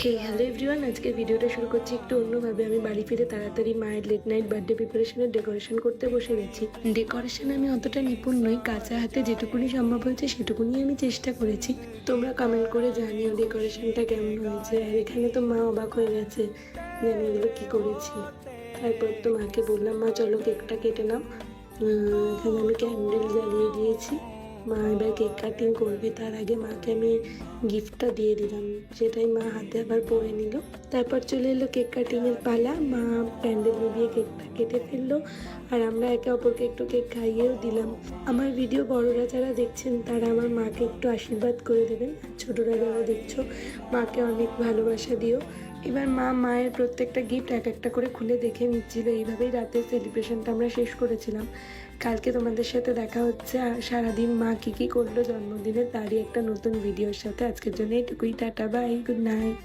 হে hello everyone, আজকে ভিডিওটা শুরু করছি একটু অন্যভাবে। আমি বাড়ি ফিরে তাড়াতাড়ি মায়ের লেট নাইট বার্থডে প্রিপারেশনের ডেকোরেশন করতে বসে গেছি। ডেকোরেশন আমি অতটা নিপুণ নই, কাঁচা হাতে যেটুকুনি সম্ভব হয়েছে সেটুকুনি আমি চেষ্টা করেছি। তোমরা কমেন্ট করে জানিও ডেকোরেশনটা কেমন হয়েছে। আর এখানে তো মা অবাক হয়ে গেছে যে আমি এগুলো কী করেছি। তারপর তো মাকে বললাম, মা চলো কেকটা কেটে নাও। এখানে আমি ক্যান্ডেল জ্বালিয়ে দিয়েছি। মা এবার কেক কাটিং করবে, তার আগে মাকে আমি গিফটটা দিয়ে দিলাম, সেটাই মা হাতে আবার পরে নিল। তারপর চলে এলো কেক কাটিংয়ের পালা। মা প্যান্ডেল নিভিয়ে কেকটা কেটে ফেললো, আর আমরা একে অপরকে একটু কেক খাইয়েও দিলাম। আমার ভিডিও বড়রা যারা দেখছেন তারা আমার মাকে একটু আশীর্বাদ করে দেবেন, আর ছোটরা যারা দেখছো মাকে অনেক ভালোবাসা দিও। এবার মায়ের প্রত্যেকটা গিফট এক একটা করে খুলে দেখে নিচ্ছিল। এইভাবেই রাতের সেলিব্রেশনটা আমরা শেষ করেছিলাম। কালকে তোমাদের সাথে দেখা হচ্ছে, আর সারাদিন মা কী করলো জন্মদিনে তারই একটা নতুন ভিডিওর সাথে। আজকের জন্য এটুকুই, টাটা বাই, গুড নাইট।